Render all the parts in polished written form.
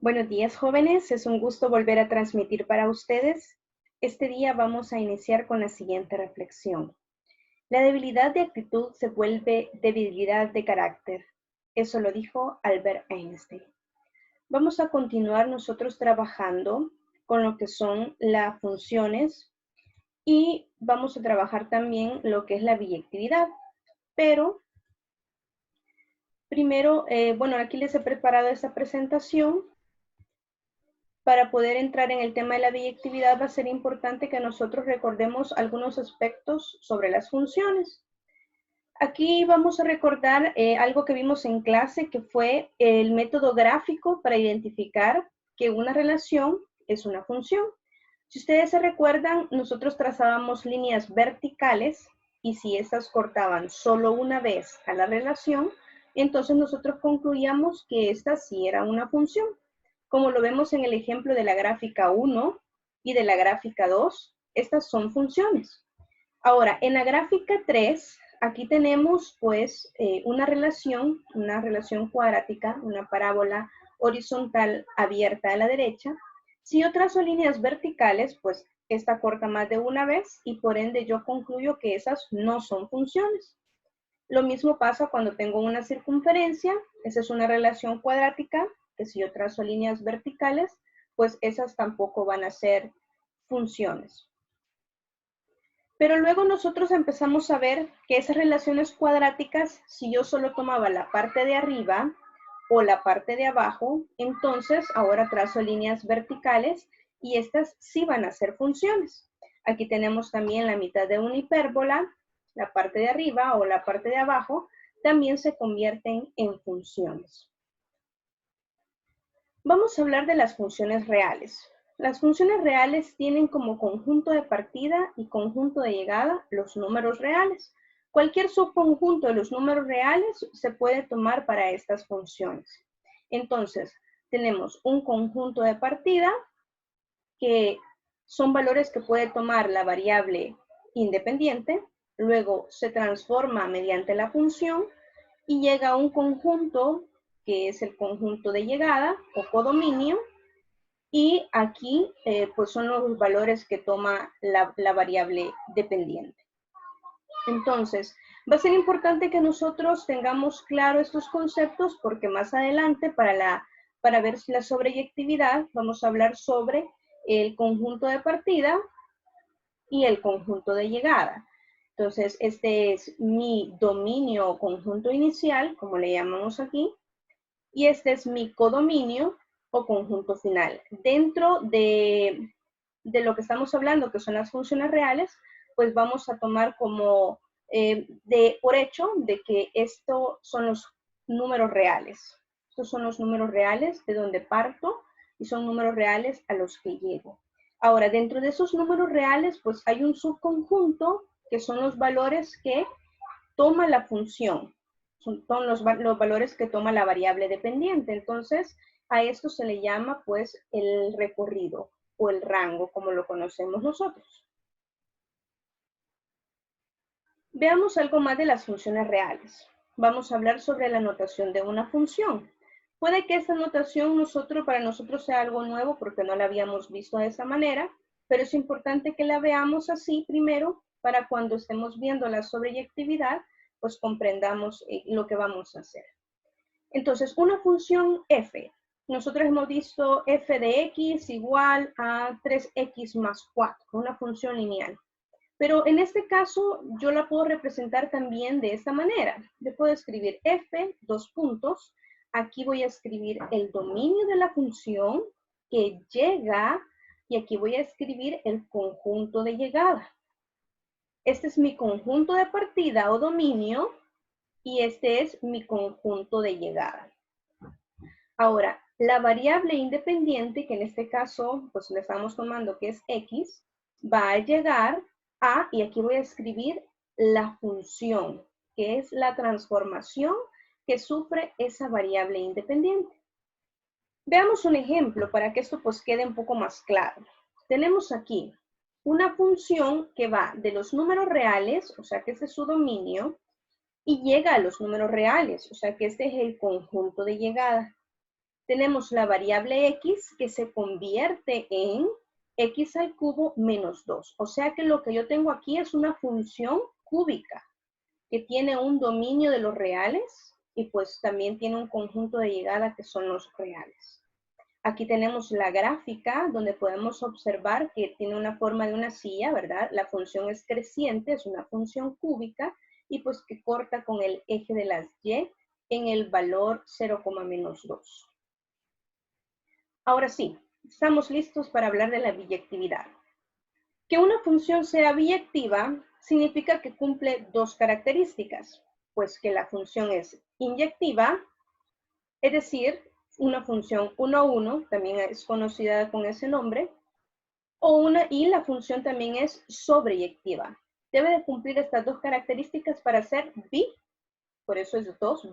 Buenos días, jóvenes. Es un gusto volver a transmitir para ustedes. Este día vamos a iniciar con la siguiente reflexión. La debilidad de actitud se vuelve debilidad de carácter. Eso lo dijo Albert Einstein. Vamos a continuar nosotros trabajando con lo que son las funciones y vamos a trabajar también lo que es la biyectividad. Pero primero, aquí les he preparado esta presentación. Para poder entrar en el tema de la biyectividad va a ser importante que nosotros recordemos algunos aspectos sobre las funciones. Aquí vamos a recordar algo que vimos en clase, que fue el método gráfico para identificar que una relación es una función. Si ustedes se recuerdan, nosotros trazábamos líneas verticales y si estas cortaban solo una vez a la relación, entonces nosotros concluíamos que esta sí era una función. Como lo vemos en el ejemplo de la gráfica 1 y de la gráfica 2, estas son funciones. Ahora, en la gráfica 3, aquí tenemos pues una relación cuadrática, una parábola horizontal abierta a la derecha. Si yo trazo líneas verticales, pues esta corta más de una vez y por ende yo concluyo que esas no son funciones. Lo mismo pasa cuando tengo una circunferencia, esa es una relación cuadrática, que si yo trazo líneas verticales, pues esas tampoco van a ser funciones. Pero luego nosotros empezamos a ver que esas relaciones cuadráticas, si yo solo tomaba la parte de arriba o la parte de abajo, entonces ahora trazo líneas verticales y estas sí van a ser funciones. Aquí tenemos también la mitad de una hipérbola, la parte de arriba o la parte de abajo, también se convierten en funciones. Vamos a hablar de las funciones reales. Las funciones reales tienen como conjunto de partida y conjunto de llegada los números reales. Cualquier subconjunto de los números reales se puede tomar para estas funciones. Entonces, tenemos un conjunto de partida que son valores que puede tomar la variable independiente, luego se transforma mediante la función y llega a un conjunto que es el conjunto de llegada o codominio, y aquí pues son los valores que toma la variable dependiente. Entonces, va a ser importante que nosotros tengamos claro estos conceptos porque más adelante para ver la sobreyectividad vamos a hablar sobre el conjunto de partida y el conjunto de llegada. Entonces, este es mi dominio o conjunto inicial, como le llamamos aquí, y este es mi codominio o conjunto final. Dentro de lo que estamos hablando, que son las funciones reales, pues vamos a tomar como por hecho de que estos son los números reales. Estos son los números reales de donde parto y son números reales a los que llego. Ahora, dentro de esos números reales, pues hay un subconjunto que son los valores que toma la función. Son los valores que toma la variable dependiente. Entonces, a esto se le llama pues el recorrido o el rango, como lo conocemos nosotros. Veamos algo más de las funciones reales. Vamos a hablar sobre la notación de una función. Puede que esta notación para nosotros sea algo nuevo porque no la habíamos visto de esa manera, pero es importante que la veamos así primero para cuando estemos viendo la sobreyectividad, pues comprendamos lo que vamos a hacer. Entonces, una función f. Nosotros hemos visto f de x igual a 3x más 4, una función lineal. Pero en este caso, yo la puedo representar también de esta manera. Yo puedo escribir f, dos puntos. Aquí voy a escribir el dominio de la función que llega, y aquí voy a escribir el conjunto de llegada. Este es mi conjunto de partida o dominio, y este es mi conjunto de llegada. Ahora, la variable independiente, que en este caso, pues le estamos tomando que es x, va a llegar a, y aquí voy a escribir la función, que es la transformación que sufre esa variable independiente. Veamos un ejemplo para que esto pues quede un poco más claro. Tenemos aquí una función que va de los números reales, o sea que este es su dominio, y llega a los números reales, o sea que este es el conjunto de llegada. tenemos la variable x que se convierte en x al cubo menos 2. O sea que lo que yo tengo aquí es una función cúbica que tiene un dominio de los reales y pues también tiene un conjunto de llegada que son los reales. Aquí tenemos la gráfica donde podemos observar que tiene una forma de una silla, ¿verdad? La función es creciente, es una función cúbica y pues que corta con el eje de las y en el valor 0,-2. Ahora sí, estamos listos para hablar de la biyectividad. Que una función sea biyectiva significa que cumple dos características, pues que la función es inyectiva, es decir, una función 1 a 1, también es conocida con ese nombre, y la función también es sobreyectiva. Debe de cumplir estas dos características para ser por eso es 2,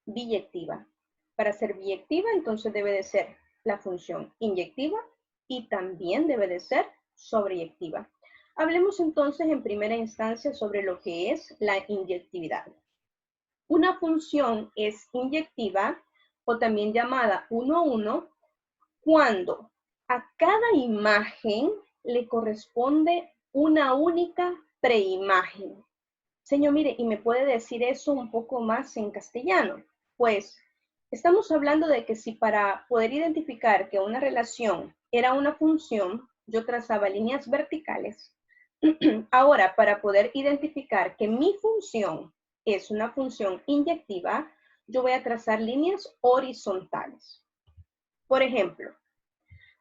biyectiva. Para ser biyectiva, entonces debe de ser la función inyectiva y también debe de ser sobreyectiva. Hablemos entonces en primera instancia sobre lo que es la inyectividad. Una función es inyectiva o también llamada 1 a 1 cuando a cada imagen le corresponde una única preimagen. Señor, mire, ¿y me puede decir eso un poco más en castellano? Pues estamos hablando de que si para poder identificar que una relación era una función, yo trazaba líneas verticales. Ahora, para poder identificar que mi función es una función inyectiva, yo voy a trazar líneas horizontales. Por ejemplo,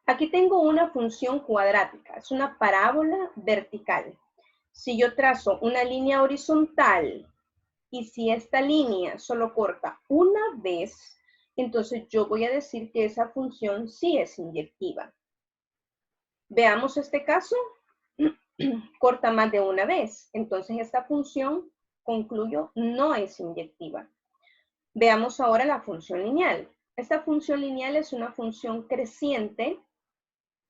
aquí tengo una función cuadrática, es una parábola vertical. Si yo trazo una línea horizontal y si esta línea solo corta una vez, entonces yo voy a decir que esa función sí es inyectiva. Veamos este caso. Corta más de una vez, entonces esta función, concluyo, no es inyectiva. Veamos ahora la función lineal. Esta función lineal es una función creciente.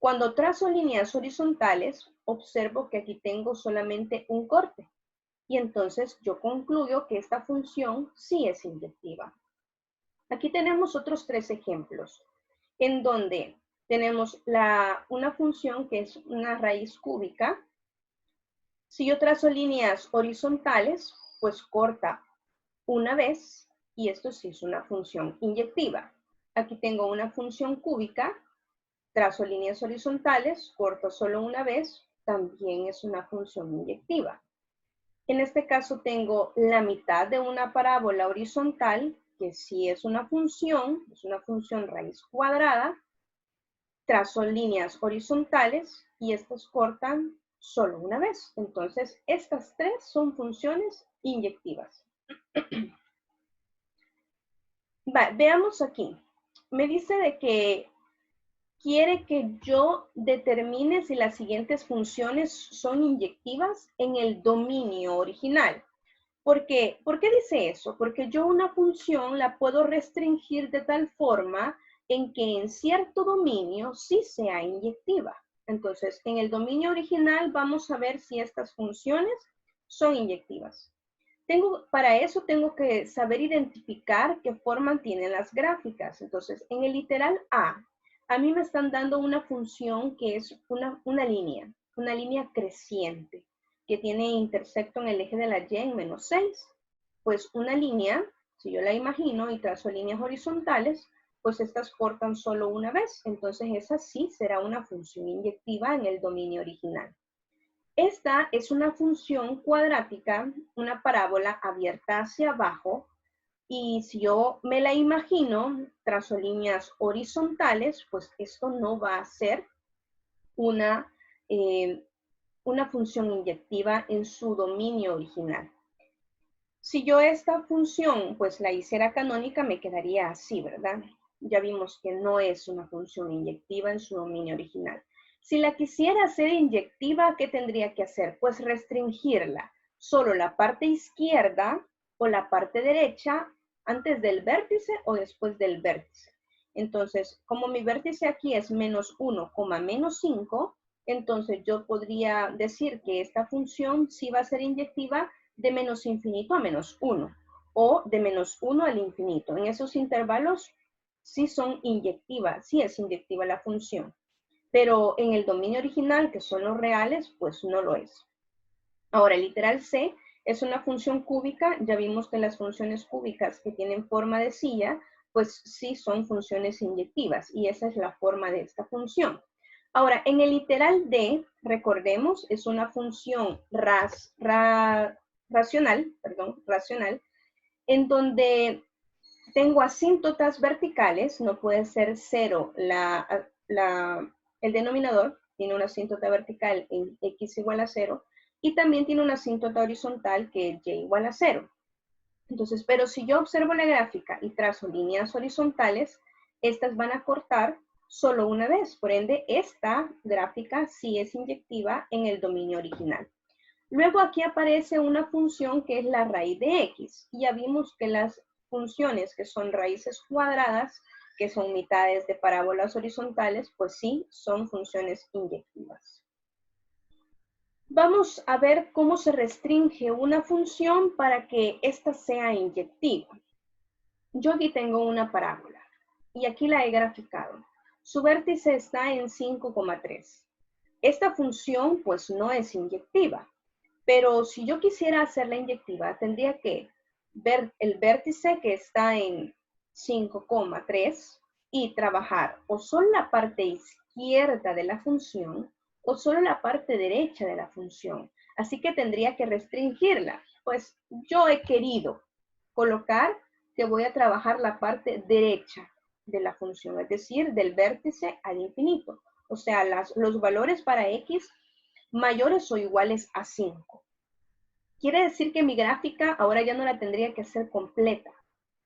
Cuando trazo líneas horizontales, observo que aquí tengo solamente un corte. Y entonces yo concluyo que esta función sí es inyectiva. Aquí tenemos otros tres ejemplos, en donde tenemos una función que es una raíz cúbica. Si yo trazo líneas horizontales, pues corta una vez, y esto sí es una función inyectiva. Aquí tengo una función cúbica, trazo líneas horizontales, corto solo una vez, también es una función inyectiva. En este caso tengo la mitad de una parábola horizontal, que sí es una función raíz cuadrada, trazo líneas horizontales y estas cortan solo una vez. Entonces, estas tres son funciones inyectivas. Veamos aquí. Me dice de que quiere que yo determine si las siguientes funciones son inyectivas en el dominio original. ¿Por qué? ¿Por qué dice eso? Porque yo una función la puedo restringir de tal forma en que en cierto dominio sí sea inyectiva. Entonces, en el dominio original vamos a ver si estas funciones son inyectivas. Para eso tengo que saber identificar qué forma tienen las gráficas. Entonces, en el literal a mí me están dando una función que es una línea creciente, que tiene intersecto en el eje de la y en -6. Pues una línea, si yo la imagino y trazo líneas horizontales, pues estas cortan solo una vez. Entonces, esa sí será una función inyectiva en el dominio original. Esta es una función cuadrática, una parábola abierta hacia abajo, y si yo me la imagino, trazo líneas horizontales, pues esto no va a ser una función inyectiva en su dominio original. Si yo esta función pues la hiciera canónica, me quedaría así, ¿verdad? Ya vimos que no es una función inyectiva en su dominio original. Si la quisiera hacer inyectiva, ¿qué tendría que hacer? Pues restringirla. Solo la parte izquierda o la parte derecha antes del vértice o después del vértice. Entonces, como mi vértice aquí es -1, -5, entonces yo podría decir que esta función sí va a ser inyectiva de -infinito a -1 o de -1 al infinito. En esos intervalos sí son inyectivas, sí es inyectiva la función. Pero en el dominio original, que son los reales, pues no lo es. Ahora, el literal C es una función cúbica. Ya vimos que las funciones cúbicas que tienen forma de silla, pues sí son funciones inyectivas, y esa es la forma de esta función. Ahora, en el literal D, recordemos, es una función racional, en donde tengo asíntotas verticales. No puede ser 0 el denominador, tiene una asíntota vertical en x igual a 0, y también tiene una asíntota horizontal que es y igual a 0. Entonces, pero si yo observo la gráfica y trazo líneas horizontales, estas van a cortar solo una vez. Por ende, esta gráfica sí es inyectiva en el dominio original. Luego aquí aparece una función que es la raíz de x. Y ya vimos que las funciones que son raíces cuadradas, que son mitades de parábolas horizontales, pues sí, son funciones inyectivas. Vamos a ver cómo se restringe una función para que ésta sea inyectiva. Yo aquí tengo una parábola y aquí la he graficado. Su vértice está en 5,3. Esta función pues no es inyectiva, pero si yo quisiera hacerla inyectiva, tendría que ver el vértice que está en 5,3 y trabajar o solo la parte izquierda de la función o solo la parte derecha de la función. Así que tendría que restringirla. Pues yo he querido colocar que voy a trabajar la parte derecha de la función, es decir, del vértice al infinito. O sea, los valores para x mayores o iguales a 5. Quiere decir que mi gráfica ahora ya no la tendría que hacer completa.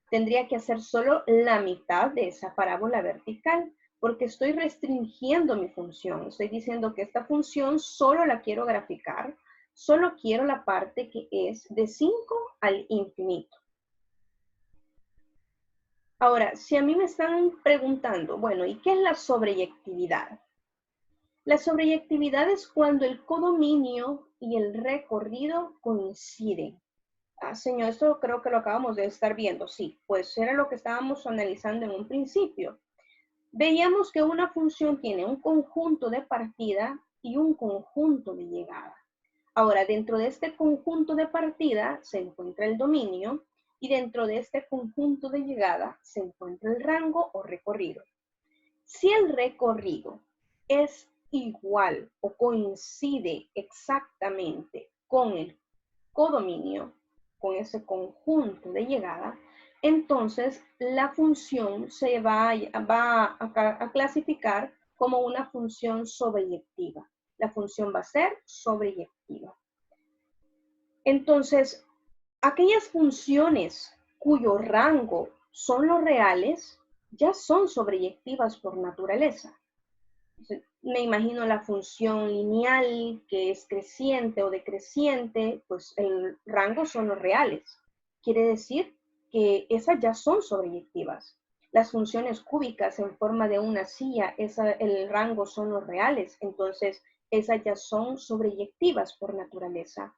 Tendría que hacer solo la mitad de esa parábola vertical, porque estoy restringiendo mi función. Estoy diciendo que esta función solo la quiero graficar, solo quiero la parte que es de 5 al infinito. Ahora, si a mí me están preguntando, bueno, ¿y qué es la sobreyectividad? La sobreyectividad es cuando el codominio y el recorrido coinciden. Ah, señor, esto creo que lo acabamos de estar viendo. Sí, pues era lo que estábamos analizando en un principio. Veíamos que una función tiene un conjunto de partida y un conjunto de llegada. Ahora, dentro de este conjunto de partida se encuentra el dominio, y dentro de este conjunto de llegada se encuentra el rango o recorrido. Si el recorrido es igual o coincide exactamente con el codominio, con ese conjunto de llegada, entonces la función se va a clasificar como una función sobreyectiva. La función va a ser sobreyectiva. Entonces, aquellas funciones cuyo rango son los reales ya son sobreyectivas por naturaleza. Me imagino la función lineal que es creciente o decreciente, pues el rango son los reales. Quiere decir que esas ya son sobreyectivas. Las funciones cúbicas en forma de una silla, el rango son los reales, entonces esas ya son sobreyectivas por naturaleza.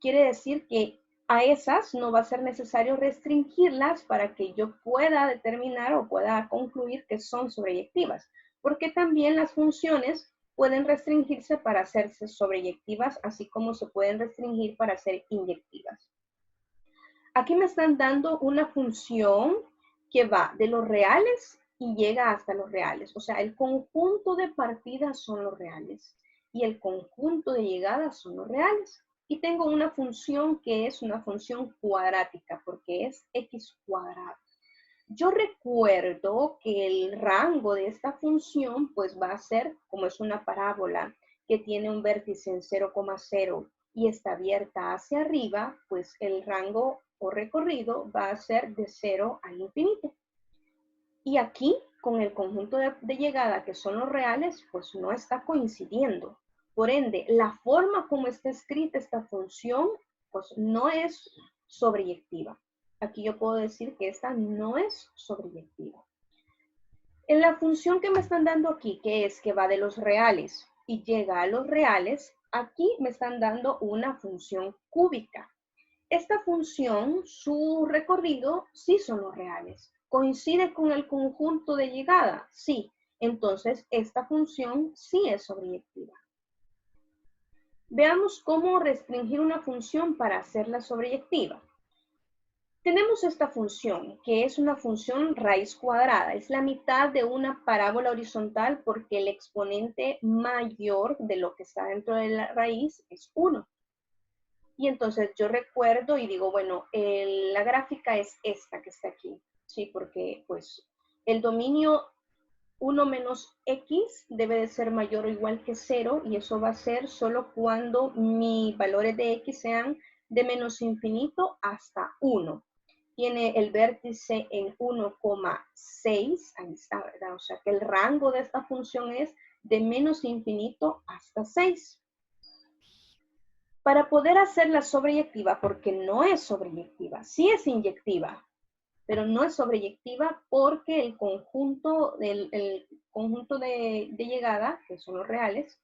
Quiere decir que a esas no va a ser necesario restringirlas para que yo pueda determinar o pueda concluir que son sobreyectivas, porque también las funciones pueden restringirse para hacerse sobreyectivas, así como se pueden restringir para ser inyectivas. Aquí me están dando una función que va de los reales y llega hasta los reales. O sea, el conjunto de partidas son los reales y el conjunto de llegadas son los reales. Y tengo una función que es una función cuadrática porque es x cuadrado. Yo recuerdo que el rango de esta función pues va a ser, como es una parábola que tiene un vértice en 0,0 y está abierta hacia arriba, pues el rango o recorrido va a ser de 0 al infinito. Y aquí, con el conjunto de llegada que son los reales, pues no está coincidiendo. Por ende, la forma como está escrita esta función, pues no es sobreyectiva. Aquí yo puedo decir que esta no es sobreyectiva. En la función que me están dando aquí, que es que va de los reales y llega a los reales, aquí me están dando una función cúbica. Esta función, su recorrido, sí son los reales. ¿Coincide con el conjunto de llegada? Sí. Entonces, esta función sí es sobreyectiva. Veamos cómo restringir una función para hacerla sobreyectiva. Tenemos esta función, que es una función raíz cuadrada. Es la mitad de una parábola horizontal porque el exponente mayor de lo que está dentro de la raíz es 1. Y entonces yo recuerdo y digo, bueno, la gráfica es esta que está aquí. Sí, porque pues el dominio 1 menos x debe de ser mayor o igual que 0 y eso va a ser solo cuando mis valores de x sean de menos infinito hasta 1. Tiene el vértice en 1,6, ahí está, ¿verdad? O sea que el rango de esta función es de menos infinito hasta 6. Para poder hacerla sobreyectiva, porque no es sobreyectiva, sí es inyectiva, pero no es sobreyectiva porque el conjunto de llegada, que son los reales,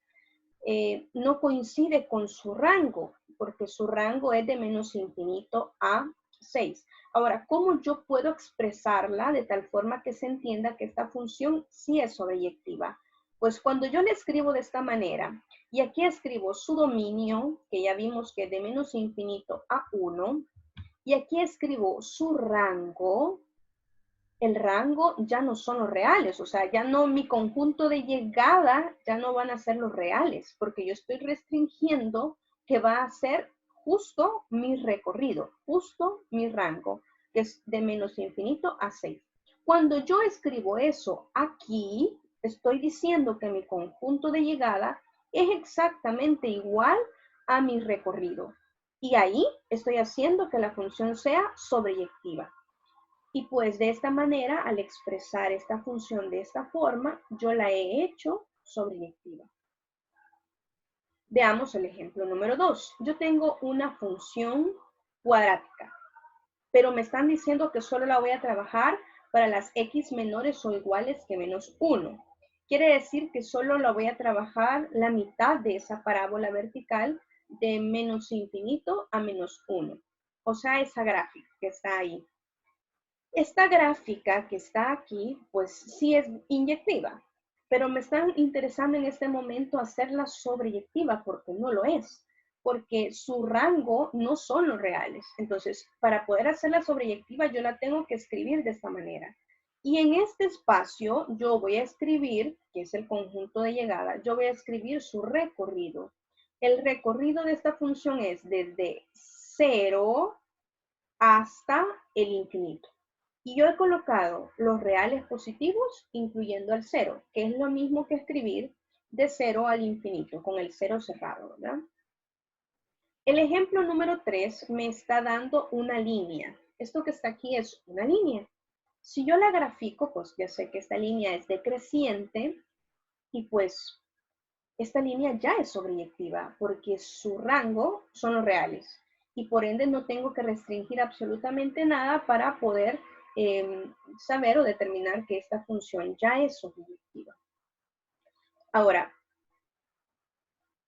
no coincide con su rango, porque su rango es de menos infinito a 6. Ahora, ¿cómo yo puedo expresarla de tal forma que se entienda que esta función sí es sobreyectiva? Pues cuando yo le escribo de esta manera, y aquí escribo su dominio, que ya vimos que es de menos infinito a 1, y aquí escribo su rango, el rango ya no son los reales, o sea, ya no mi conjunto de llegada, ya no van a ser los reales, porque yo estoy restringiendo que va a ser justo mi recorrido, justo mi rango, que es de menos infinito a 6. Cuando yo escribo eso aquí, estoy diciendo que mi conjunto de llegada es exactamente igual a mi recorrido. Y ahí estoy haciendo que la función sea sobreyectiva. Y pues de esta manera, al expresar esta función de esta forma, yo la he hecho sobreyectiva. Veamos el ejemplo número 2. Yo tengo una función cuadrática, pero me están diciendo que solo la voy a trabajar para las x menores o iguales que menos 1. Quiere decir que solo la voy a trabajar la mitad de esa parábola vertical de menos infinito a menos 1. O sea, esa gráfica que está ahí. Esta gráfica que está aquí, pues sí es inyectiva, pero me está interesando en este momento hacerla sobreyectiva porque no lo es, porque su rango no son los reales. Entonces, para poder hacerla sobreyectiva, yo la tengo que escribir de esta manera. Y en este espacio yo voy a escribir, que es el conjunto de llegada, yo voy a escribir su recorrido. El recorrido de esta función es desde 0 hasta el infinito. Y yo he colocado los reales positivos incluyendo el 0, que es lo mismo que escribir de 0 al infinito, con el 0 cerrado, ¿verdad? El ejemplo número 3 me está dando una línea. Esto que está aquí es una línea. Si yo la grafico, pues ya sé que esta línea es decreciente y pues esta línea ya es sobreyectiva porque su rango son los reales y por ende no tengo que restringir absolutamente nada para poder saber o determinar que esta función ya es sobreyectiva. Ahora,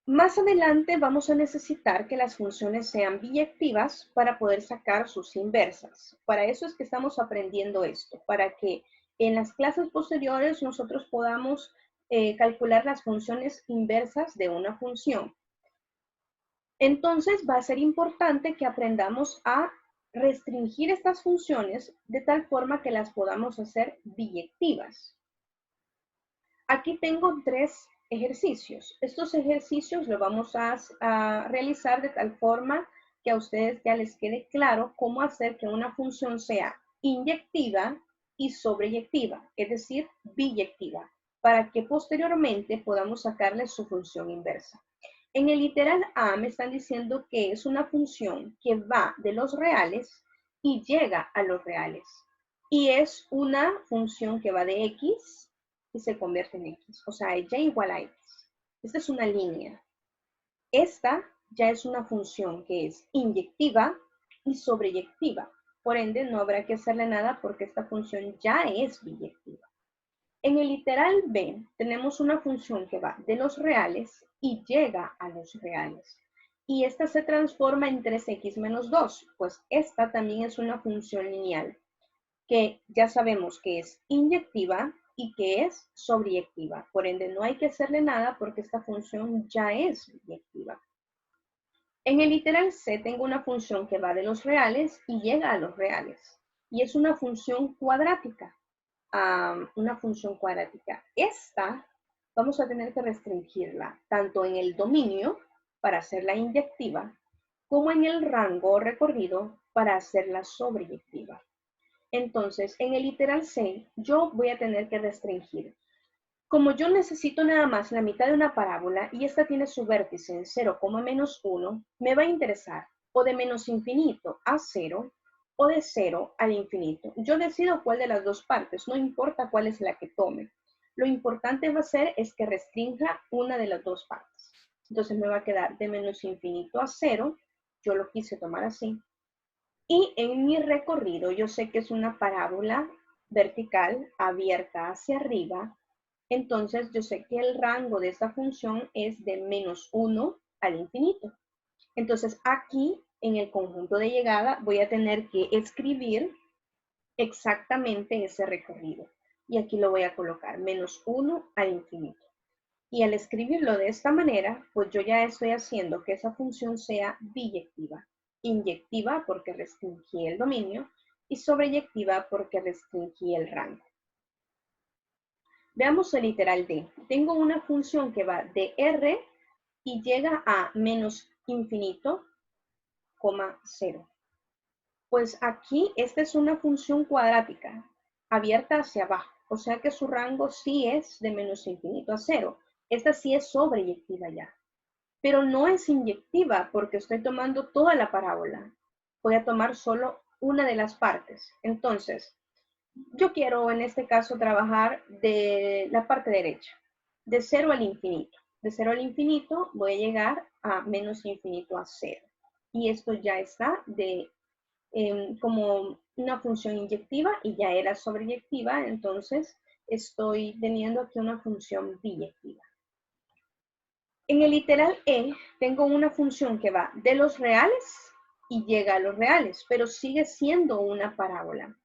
más adelante vamos a necesitar que las funciones sean biyectivas para poder sacar sus inversas. Para eso es que estamos aprendiendo esto, para que en las clases posteriores nosotros podamos calcular las funciones inversas de una función. Entonces va a ser importante que aprendamos a restringir estas funciones de tal forma que las podamos hacer biyectivas. Aquí tengo 3 ejercicios. Estos ejercicios los vamos a realizar de tal forma que a ustedes ya les quede claro cómo hacer que una función sea inyectiva y sobreyectiva, es decir, biyectiva, para que posteriormente podamos sacarle su función inversa. En el literal A me están diciendo que es una función que va de los reales y llega a los reales. Y es una función que va de X y se convierte en X. O sea, y igual a X. Esta es una línea. Esta ya es una función que es inyectiva y sobreyectiva. Por ende, no habrá que hacerle nada porque esta función ya es biyectiva. En el literal B tenemos una función que va de los reales y llega a los reales. Y esta se transforma en 3x menos 2, pues esta también es una función lineal que ya sabemos que es inyectiva y que es sobreyectiva. Por ende, no hay que hacerle nada porque esta función ya es biyectiva. En el literal C tengo una función que va de los reales y llega a los reales. Y es una función cuadrática. Esta vamos a tener que restringirla tanto en el dominio para hacerla inyectiva como en el rango o recorrido para hacerla sobreyectiva. Entonces, en el literal C, yo voy a tener que restringir. Como yo necesito nada más la mitad de una parábola y esta tiene su vértice en 0,-1, me va a interesar o de menos infinito a 0 o de 0 al infinito. Yo decido cuál de las dos partes, no importa cuál es la que tome. Lo importante va a ser es que restrinja una de las dos partes. Entonces me va a quedar de menos infinito a 0, yo lo quise tomar así. Y en mi recorrido yo sé que es una parábola vertical abierta hacia arriba, entonces yo sé que el rango de esta función es de -1 al infinito. Entonces aquí en el conjunto de llegada voy a tener que escribir exactamente ese recorrido. Y aquí lo voy a colocar -1 al infinito. Y al escribirlo de esta manera, pues yo ya estoy haciendo que esa función sea biyectiva. Inyectiva porque restringí el dominio y sobreyectiva porque restringí el rango. Veamos el literal D. Tengo una función que va de R y llega a menos infinito, 0. Pues aquí esta es una función cuadrática, abierta hacia abajo. O sea que su rango sí es de menos infinito a 0. Esta sí es sobreyectiva ya. Pero no es inyectiva porque estoy tomando toda la parábola. Voy a tomar solo una de las partes. Entonces, yo quiero en este caso trabajar de la parte derecha, de 0 al infinito. De 0 al infinito voy a llegar a menos infinito a 0. Y esto ya está como una función inyectiva y ya era sobreyectiva, entonces estoy teniendo aquí una función biyectiva. En el literal E tengo una función que va de los reales y llega a los reales, pero sigue siendo una parábola.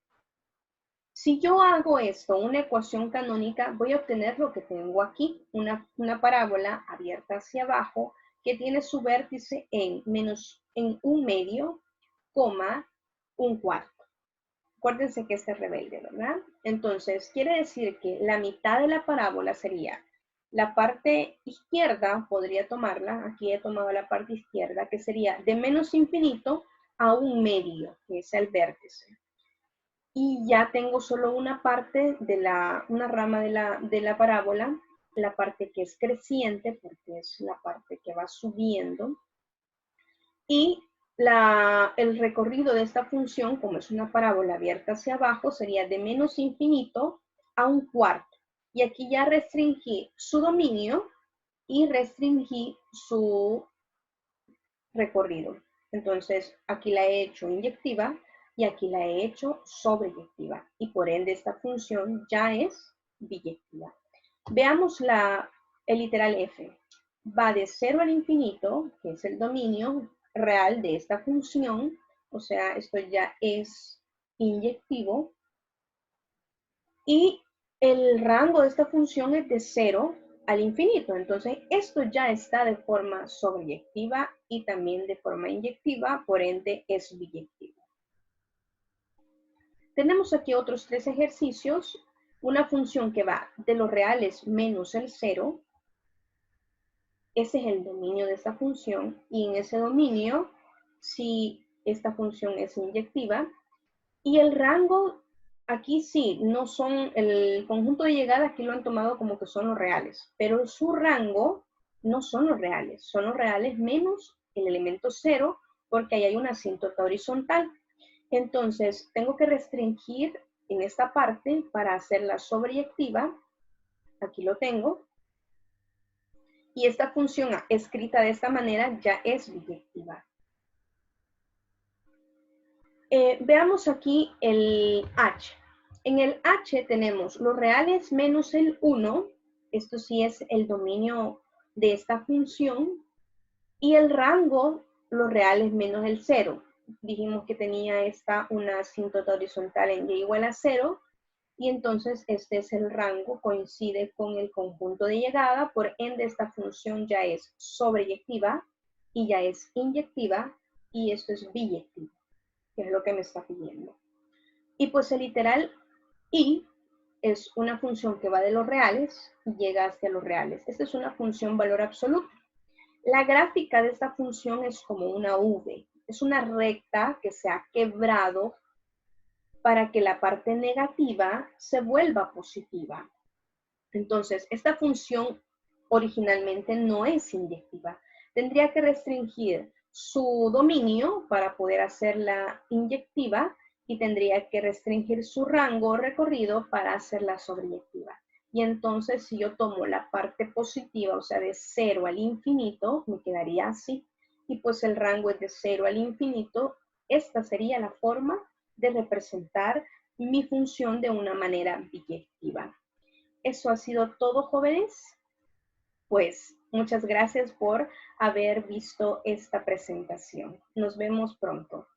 Si yo hago esto, una ecuación canónica, voy a obtener lo que tengo aquí, una parábola abierta hacia abajo que tiene su vértice en 1/2, 1/4. Acuérdense que este es rebelde, ¿verdad? Entonces, quiere decir que la mitad de la parábola sería la parte izquierda, podría tomarla, aquí he tomado la parte izquierda, que sería de menos infinito a 1/2, que es el vértice. Y ya tengo solo una parte una rama de la parábola, la parte que es creciente, porque es la parte que va subiendo. Y el recorrido de esta función, como es una parábola abierta hacia abajo, sería de menos infinito a 1/4. Y aquí ya restringí su dominio y restringí su recorrido. Entonces, aquí la he hecho inyectiva y aquí la he hecho sobreyectiva. Y por ende, esta función ya es biyectiva. Veamos el literal F. Va de 0 al infinito, que es el dominio real de esta función. O sea, esto ya es inyectivo. Y el rango de esta función es de 0 al infinito. Entonces, esto ya está de forma sobreyectiva y también de forma inyectiva, por ende es biyectiva. Tenemos aquí otros 3 ejercicios. Una función que va de los reales menos el 0. Ese es el dominio de esta función. Y en ese dominio, si esta función es inyectiva. Y el rango, aquí sí, no son, el conjunto de llegada aquí lo han tomado como que son los reales, pero su rango no son los reales menos el elemento 0, porque ahí hay una asíntota horizontal. Entonces, tengo que restringir en esta parte para hacerla sobreyectiva. Aquí lo tengo. Y esta función escrita de esta manera ya es biyectiva. Veamos aquí el h. En el h tenemos los reales menos el 1. Esto sí es el dominio de esta función. Y el rango, los reales menos el 0. dijimos que tenía una asíntota horizontal en y igual a 0, y entonces este es el rango, coincide con el conjunto de llegada, por ende esta función ya es sobreyectiva y ya es inyectiva, y esto es biyectivo, que es lo que me está pidiendo. Y pues el literal y es una función que va de los reales y llega hacia los reales. Esta es una función valor absoluto. La gráfica de esta función es como una V, es una recta que se ha quebrado para que la parte negativa se vuelva positiva. Entonces, esta función originalmente no es inyectiva. Tendría que restringir su dominio para poder hacerla inyectiva y tendría que restringir su rango recorrido para hacerla sobreyectiva. Y entonces, si yo tomo la parte positiva, o sea, de 0 al infinito, me quedaría así. Y pues el rango es de 0 al infinito. Esta sería la forma de representar mi función de una manera biyectiva. Eso ha sido todo, jóvenes. Pues muchas gracias por haber visto esta presentación. Nos vemos pronto.